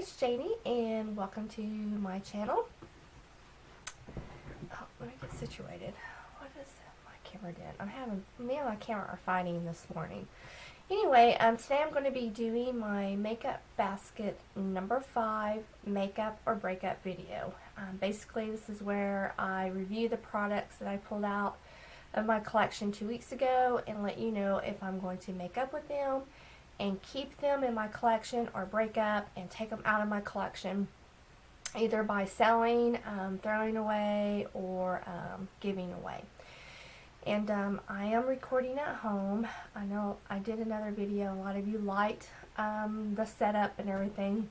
it's Jannie and welcome to my channel. Oh, let me get situated. What is my camera doing? Me and my camera are fighting this morning. Anyway, today I'm going to be doing my makeup basket number 5 makeup or breakup video. Basically, this is where I review the products that I pulled out of my collection 2 weeks ago and let you know if I'm going to make up with them and keep them in my collection or break up and take them out of my collection, either by selling, throwing away, or giving away. And I am recording at home. I know I did another video. A lot of you liked the setup and everything.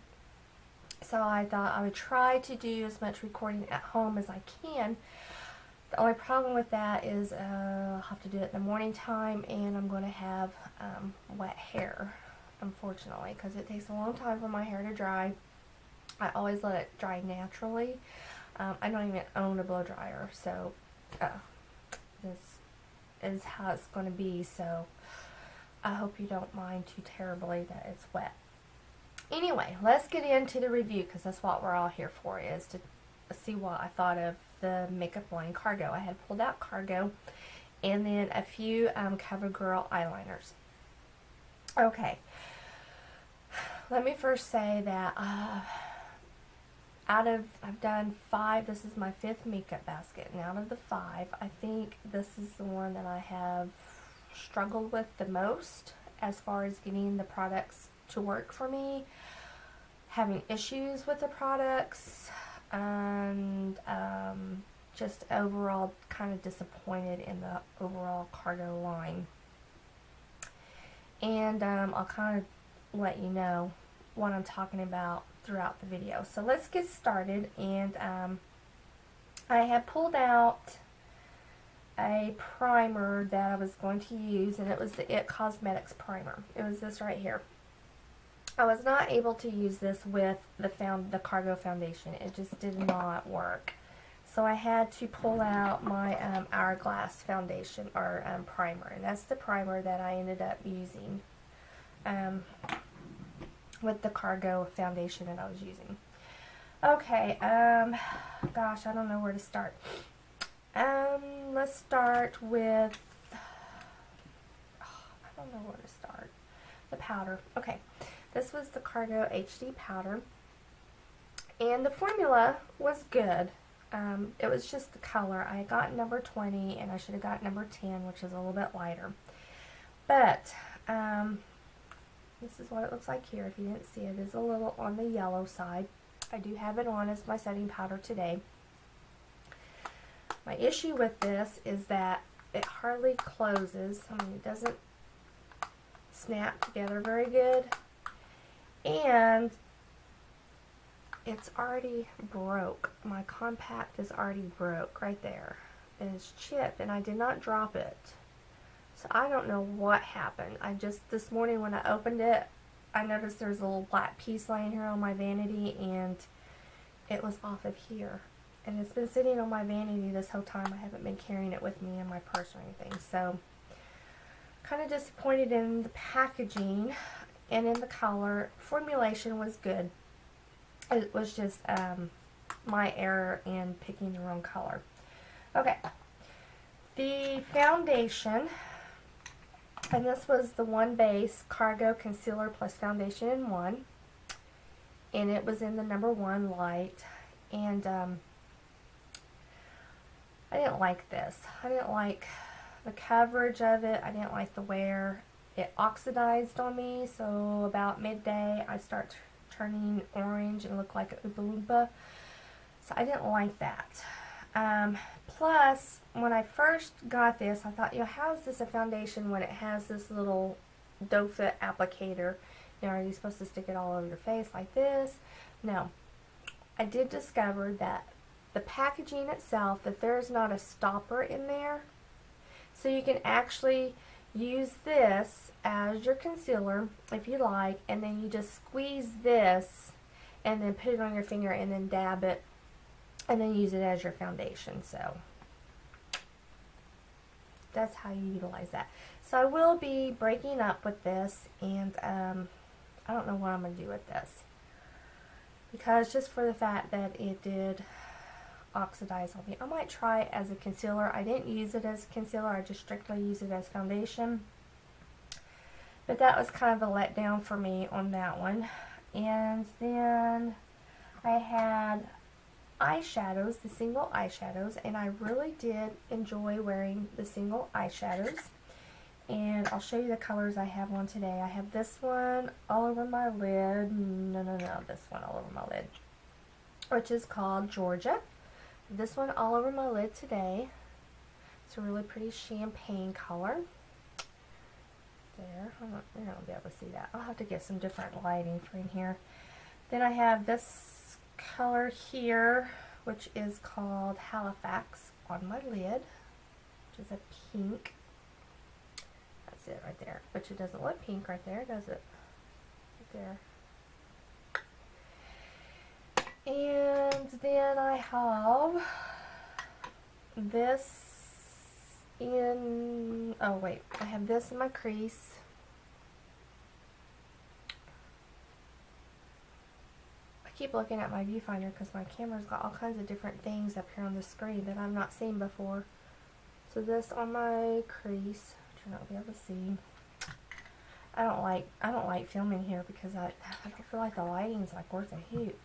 So I thought I would try to do as much recording at home as I can. The only problem with that is I'll have to do it in the morning time, and I'm going to have wet hair, unfortunately, because it takes a long time for my hair to dry. I always let it dry naturally. I don't even own a blow dryer, so this is how it's going to be, so I hope you don't mind too terribly that it's wet. Anyway, let's get into the review, because that's what we're all here for, is to see what I thought of the makeup line Cargo. I had pulled out Cargo and then a few CoverGirl eyeliners. Okay, let me first say that I've done 5, this is my 5th makeup basket, and out of the 5, I think this is the one that I have struggled with the most as far as getting the products to work for me, having issues with the products, and just overall kind of disappointed in the overall Cargo line. And I'll kind of let you know what I'm talking about throughout the video. So let's get started. And I have pulled out a primer that I was going to use, and it was the It Cosmetics primer. It was this right here. I was not able to use this with the Cargo foundation. It just did not work. So I had to pull out my Hourglass foundation or primer, and that's the primer that I ended up using with the Cargo foundation that I was using. Okay, gosh, I don't know where to start. Let's start with, I don't know where to start. The powder. Okay. This was the Cargo HD powder, and the formula was good. It was just the color. I got number 20, and I should have got number 10, which is a little bit lighter. But this is what it looks like here. If you didn't see it, it is a little on the yellow side. I do have it on as my setting powder today. My issue with this is that it hardly closes. I mean, it doesn't snap together very good. And it's already broke. My compact is already broke right there. It's chipped, and I did not drop it. So I don't know what happened. This morning when I opened it, I noticed there's a little black piece laying here on my vanity, and it was off of here. And it's been sitting on my vanity this whole time. I haven't been carrying it with me in my purse or anything. So, kind of disappointed in the packaging. And in the color, formulation was good. It was just my error in picking the wrong color. Okay, the foundation, and this was the One Base Cargo Concealer Plus Foundation in 1, and it was in the number 1 light. And I didn't like this. I didn't like the coverage of it. I didn't like the wear. It oxidized on me, so about midday I start turning orange and look like a Oompa Loompa. So I didn't like that. Plus, when I first got this, I thought, how is this a foundation when it has this little doe foot applicator? Are you supposed to stick it all over your face like this? No. I did discover that the packaging itself, that there's not a stopper in there. So you can actually use this as your concealer if you like, and then you just squeeze this and then put it on your finger and then dab it and then use it as your foundation. So that's how you utilize that. So I will be breaking up with this, and I don't know what I'm going to do with this. because just for the fact that it did oxidize on me. I might try it as a concealer. I didn't use it as concealer. I just strictly used it as foundation. But that was kind of a letdown for me on that one. And then I had eyeshadows, the single eyeshadows, and I really did enjoy wearing the single eyeshadows. And I'll show you the colors I have on today. I have this one all over my lid. No, this one all over my lid, which is called Georgia. This one all over my lid today. It's a really pretty champagne color. There, you're not going to be able to see that. I'll have to get some different lighting for in here. Then I have this color here, which is called Halifax on my lid, which is a pink. That's it right there. Which it doesn't look pink right there, does it? Right there. And then I have this in, oh wait, I have this in my crease. I keep looking at my viewfinder because my camera's got all kinds of different things up here on the screen that I've not seen before. So this on my crease, which you're not going to be able to see. I don't like filming here because I don't feel like the lighting's like worth a hoot.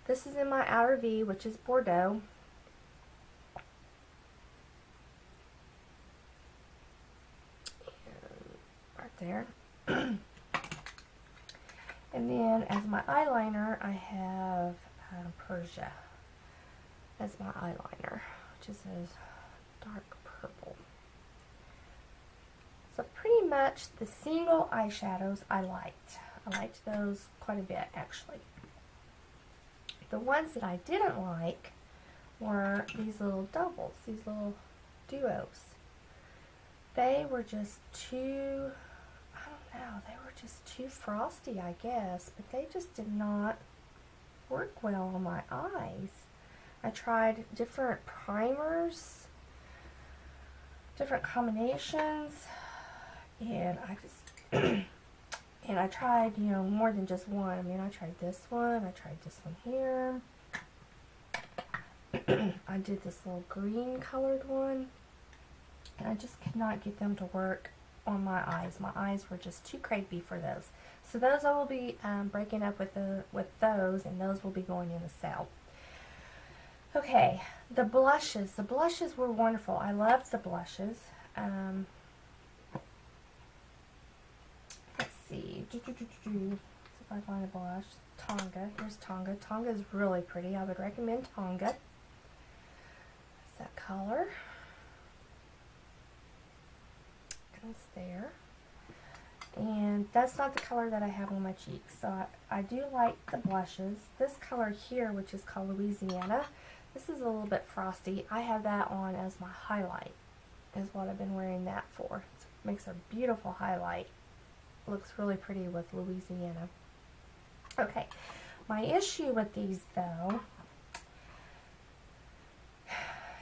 This is in my outer V, which is Bordeaux. There. And then as my eyeliner, I have Persia as my eyeliner, which is a dark purple. So pretty much the single eyeshadows I liked. I liked those quite a bit, actually. The ones that I didn't like were these little doubles, these little duos. They were just too, I don't know, they were just too frosty, I guess, but they just did not work well on my eyes. I tried different primers, different combinations, and I just, and I tried, you know, more than just one. I mean, I tried this one, I tried this one here. I did this little green colored one, and I just could not get them to work on my eyes. My eyes were just too crepey for those. So those I will be breaking up with those, and those will be going in the sale. Okay, the blushes. The blushes were wonderful. I loved the blushes. Let's see. See if I find a blush. Tonga. Here's Tonga. Tonga is really pretty. I would recommend Tonga. That's that color. It's there. And that's not the color that I have on my cheeks. So I do like the blushes. This color here, which is called Louisiana, this is a little bit frosty. I have that on as my highlight, is what I've been wearing that for. It makes a beautiful highlight. Looks really pretty with Louisiana. Okay, my issue with these though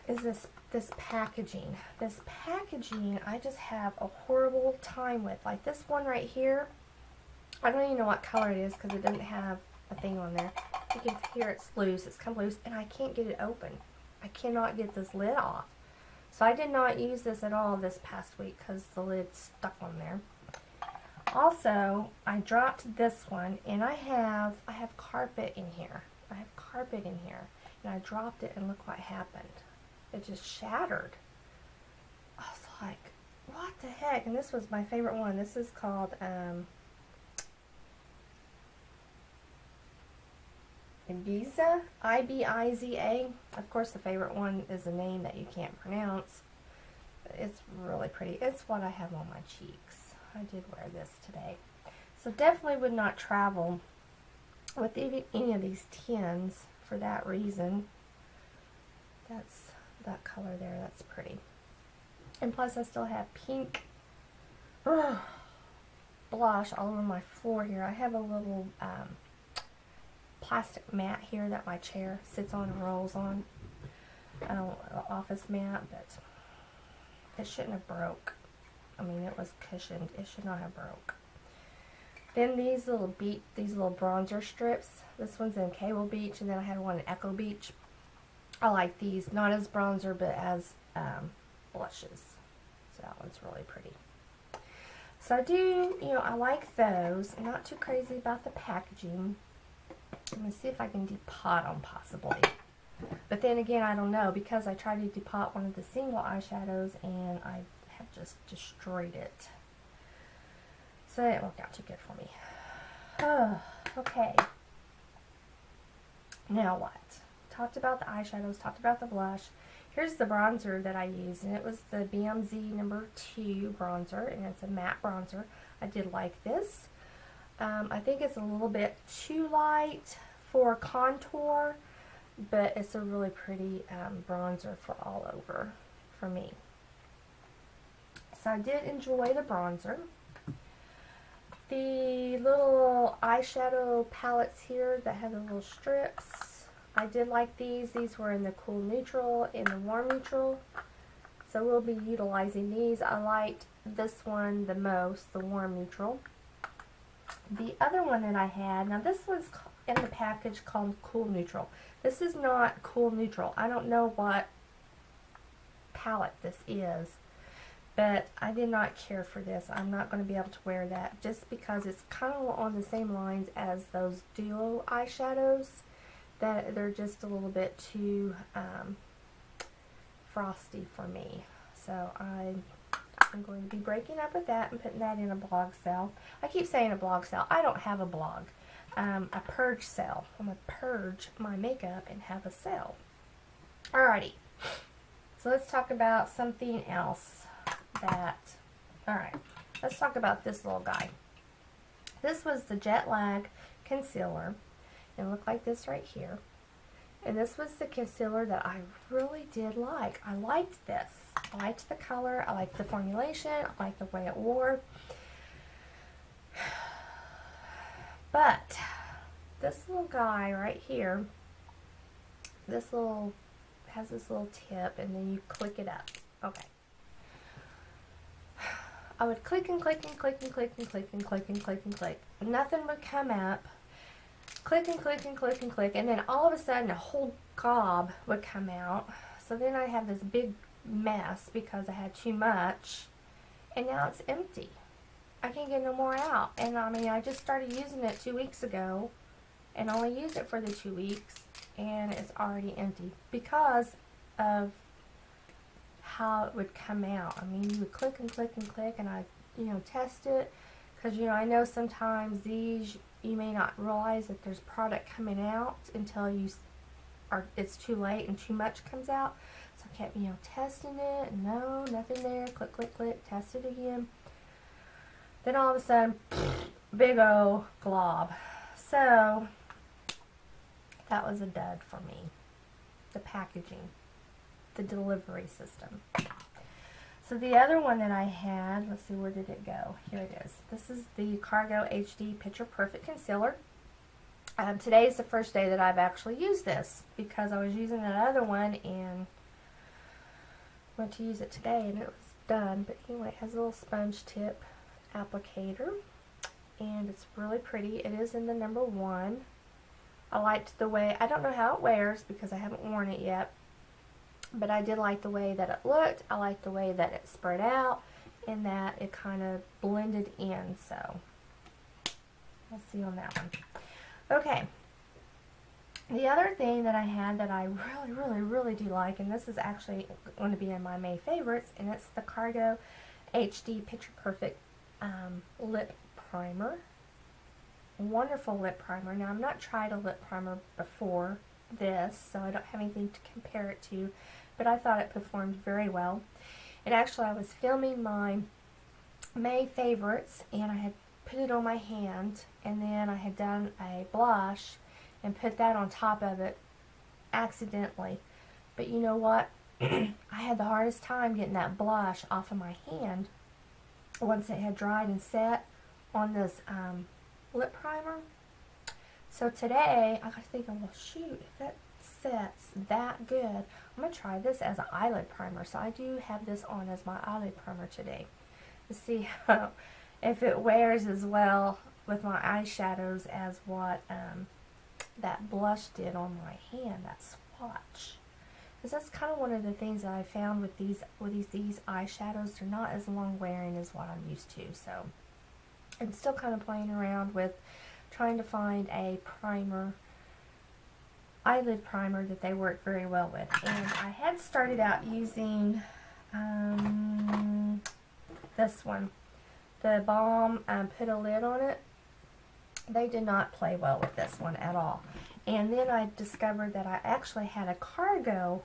is this packaging. This packaging I just have a horrible time with. Like this one right here, I don't even know what color it is because it doesn't have a thing on there. You can hear it's loose, it's come loose, and I can't get it open. I cannot get this lid off. So I did not use this at all this past week because the lid's stuck on there. Also, I dropped this one, and I have carpet in here. I have carpet in here, and I dropped it, and look what happened. It just shattered. I was like, what the heck? And this was my favorite one. This is called Ibiza, I-B-I-Z-A. Of course, the favorite one is a name that you can't pronounce. But it's really pretty. It's what I have on my cheeks. I did wear this today. So definitely would not travel with any of these tins for that reason. That's that color there. That's pretty. And plus I still have pink blush all over my floor here. I have a little plastic mat here that my chair sits on and rolls on. An office mat, but it shouldn't have broke. I mean, it was cushioned. It should not have broke. Then these little bronzer strips. This one's in Cable Beach, and then I had one in Echo Beach. I like these, not as bronzer, but as blushes. So that one's really pretty. So I do, I like those. I'm not too crazy about the packaging. I'm going to see if I can depot them possibly. But then again, I don't know, because I tried to depot one of the single eyeshadows and I have just destroyed it. So it didn't work out too good for me. Oh, okay. Now what? Talked about the eyeshadows, talked about the blush. Here's the bronzer that I used, and it was the BMZ number 2 bronzer, and it's a matte bronzer. I did like this. I think it's a little bit too light for contour, but it's a really pretty bronzer for all over for me. So I did enjoy the bronzer. The little eyeshadow palettes here that have the little strips, I did like these. These were in the cool neutral and the warm neutral. So we'll be utilizing these. I liked this one the most, the warm neutral. The other one that I had, now this one's in the package called Cool Neutral. This is not Cool Neutral. I don't know what palette this is, but I did not care for this. I'm not going to be able to wear that just because it's kind of on the same lines as those duo eyeshadows, that they're just a little bit too frosty for me. So I'm going to be breaking up with that and putting that in a blog sale. I keep saying a blog sale. I don't have a blog. A purge sale. I'm going to purge my makeup and have a sale. Alrighty. So let's talk about something else alright. Let's talk about this little guy. This was the Jet Lag Concealer. It looked like this right here. And this was the concealer that I really did like. I liked this. I liked the color. I liked the formulation. I liked the way it wore. But this little guy right here, has this little tip, and then you click it up. Okay. I would click and click and click and click and click and click and click and click. Nothing would come up. Click and click and click and click, and then all of a sudden a whole gob would come out. So then I have this big mess because I had too much, and now it's empty. I can't get no more out. And I mean, I just started using it 2 weeks ago and only used it for the 2 weeks, and it's already empty because of how it would come out. I mean, you would click and click and click, and I, test it, because, I know sometimes these, you may not realize that there's product coming out until it's too late and too much comes out. So I kept, testing it. No, nothing there. Click, click, click. Test it again. Then all of a sudden, big old glob. So that was a dud for me. The packaging, the delivery system. So the other one that I had, let's see, where did it go? Here it is. This is the Cargo HD Picture Perfect Concealer. Today is the first day that I've actually used this, because I was using that other one and went to use it today and it was done. But anyway, it has a little sponge tip applicator, and it's really pretty. It is in the number 1. I liked the way, I don't know how it wears because I haven't worn it yet, but I did like the way that it looked. I liked the way that it spread out and that it kind of blended in. So we'll see on that one. Okay. The other thing that I had that I really, really, really do like, and this is actually going to be in my May favorites, and it's the Cargo HD Picture Perfect Lip Primer. Wonderful lip primer. Now, I've not tried a lip primer before this, so I don't have anything to compare it to, but I thought it performed very well. And actually, I was filming my May favorites, and I had put it on my hand, and then I had done a blush and put that on top of it accidentally. But you know what? I had the hardest time getting that blush off of my hand once it had dried and set on this lip primer. So today, I got thinking, well, shoot, if that sets that good, I'm going to try this as an eyelid primer. So I do have this on as my eyelid primer today to see how, if it wears as well with my eyeshadows as what that blush did on my hand, that swatch. Because that's kind of one of the things that I found with these eyeshadows. They're not as long wearing as what I'm used to. So I'm still kind of playing around with trying to find a primer, eyelid primer that they work very well with. And I had started out using this one, the Balm, Put a Lid on It. They did not play well with this one at all. And then I discovered that I actually had a Cargo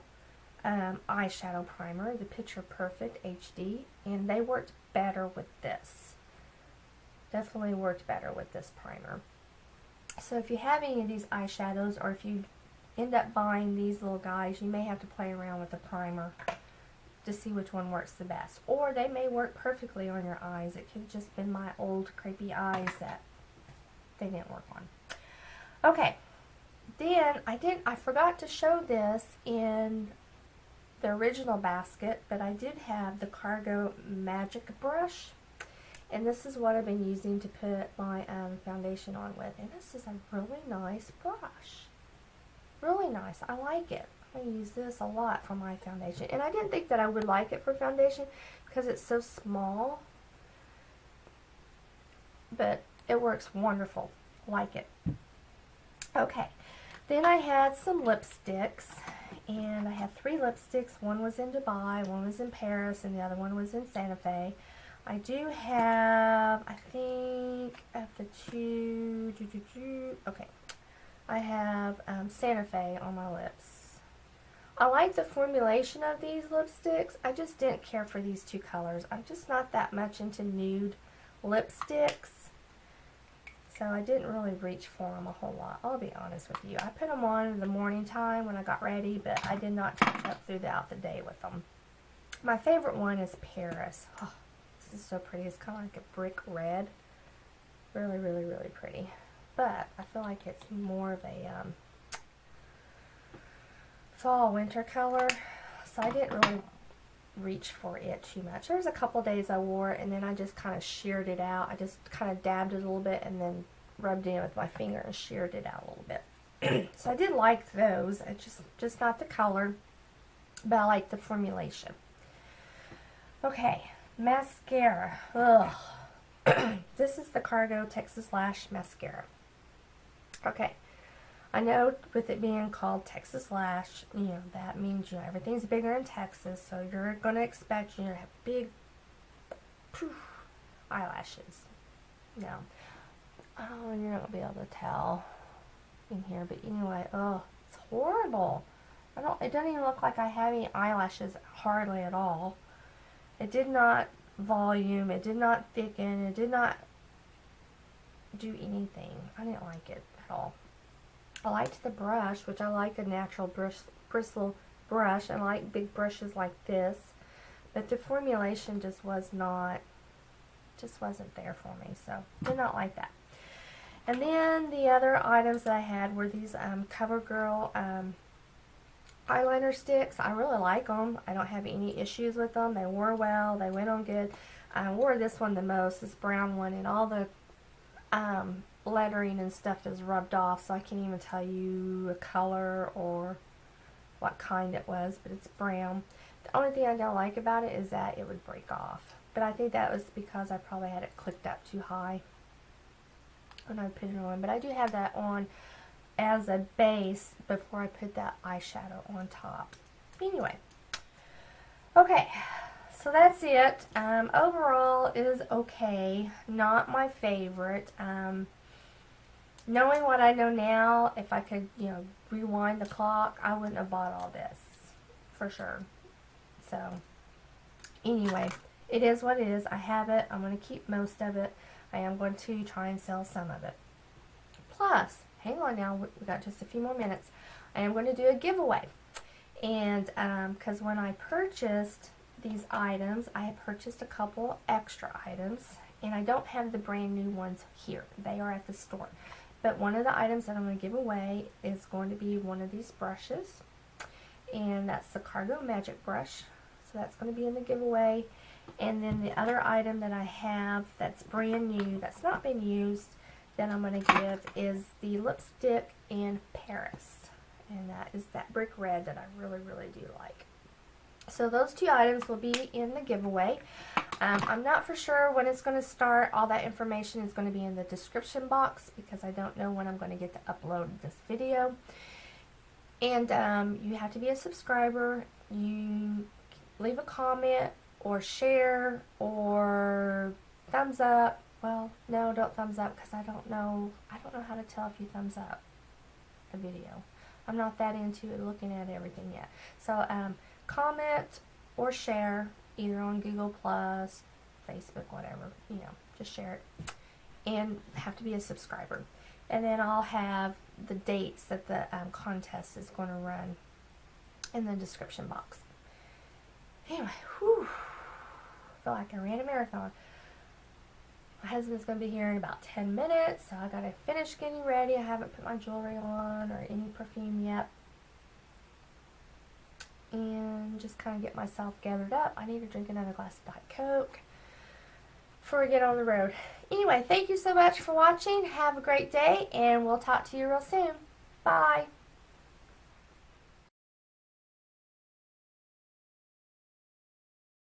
eyeshadow primer, the Picture Perfect HD, and they worked better with this. Definitely worked better with this primer. So if you have any of these eyeshadows, or if you end up buying these little guys, you may have to play around with the primer to see which one works the best. Or they may work perfectly on your eyes. It could have just been my old crepey eyes that they didn't work on. Okay, then I forgot to show this in the original basket, but I did have the Cargo Magic Brush, and this is what I've been using to put my foundation on with. And this is a really nice brush. Really nice. I like it. I use this a lot for my foundation, and I didn't think that I would like it for foundation because it's so small, but it works wonderful. Like it. Okay, then I had some lipsticks, and I had 3 lipsticks. One was in Dubai, one was in Paris, and the other one was in Santa Fe. I do have, I think, of the two, okay, I have Santa Fe on my lips. I like the formulation of these lipsticks. I just didn't care for these 2 colors. I'm just not that much into nude lipsticks, so I didn't really reach for them a whole lot. I'll be honest with you. I put them on in the morning time when I got ready, but I did not touch up throughout the day with them. My favorite one is Paris. Oh, this is so pretty. It's kind of like a brick red. Really, really, really pretty. But I feel like it's more of a fall winter color, so I didn't really reach for it too much. There was a couple days I wore it, and then I just kind of sheared it out. I just kind of dabbed it a little bit and then rubbed it in with my finger and sheared it out a little bit. So I did like those. It's just not the color, but I like the formulation. Okay, mascara. Ugh. This is the Cargo Texas Lash Mascara. Okay, I know with it being called Texas Lash, you know, that means, you know, everything's bigger in Texas, so you're going to expect, you know, to have big poof, eyelashes. No. Oh, you're not going to be able to tell in here, but anyway, oh, it's horrible. It doesn't even look like I have any eyelashes hardly at all. It did not volume, it did not thicken, it did not do anything. I didn't like it at all. I liked the brush, which I like a natural bristle brush. I like big brushes like this, but the formulation just wasn't there for me, so did not like that. And then the other items that I had were these CoverGirl eyeliner sticks. I really like them. I don't have any issues with them. They wore well. They went on good. I wore this one the most, this brown one, and all the lettering and stuff is rubbed off, so I can't even tell you a color or what kind it was, but it's brown. The only thing I don't like about it is that it would break off, but I think that was because I probably had it clicked up too high when I put it on. But I do have that on as a base before I put that eyeshadow on top. Anyway, okay, so that's it. Overall, it is okay. Not my favorite. Knowing what I know now, if I could, you know, rewind the clock, I wouldn't have bought all this, for sure. So, anyway, it is what it is. I have it. I'm going to keep most of it. I am going to try and sell some of it. Plus, hang on now, we got just a few more minutes. I am going to do a giveaway. And, because when I purchased these items, I had purchased a couple extra items, and I don't have the brand new ones here. They are at the store. But one of the items that I'm going to give away is going to be one of these brushes, and that's the Cargo Magic Brush. So that's going to be in the giveaway. And then the other item that I have that's brand new, that's not been used, that I'm going to give is the lipstick in Paris. And that is that brick red that I really, really do like. So those two items will be in the giveaway. I'm not for sure when it's going to start. All that information is going to be in the description box because I don't know when I'm going to get to upload this video. And you have to be a subscriber. You leave a comment or share or thumbs up. Well, no, don't thumbs up because I don't know how to tell if you thumbs up a video. I'm not that into looking at everything yet. So comment or share either on Google Plus, Facebook, whatever, you know, just share it. And have to be a subscriber. And then I'll have the dates that the contest is going to run in the description box. Anyway, whew, I feel like I ran a marathon. My husband's going to be here in about 10 minutes, so I got to finish getting ready. I haven't put my jewelry on or any perfume yet. And just kind of get myself gathered up. I need to drink another glass of Diet Coke before we get on the road. Anyway, thank you so much for watching. Have a great day, and we'll talk to you real soon. Bye.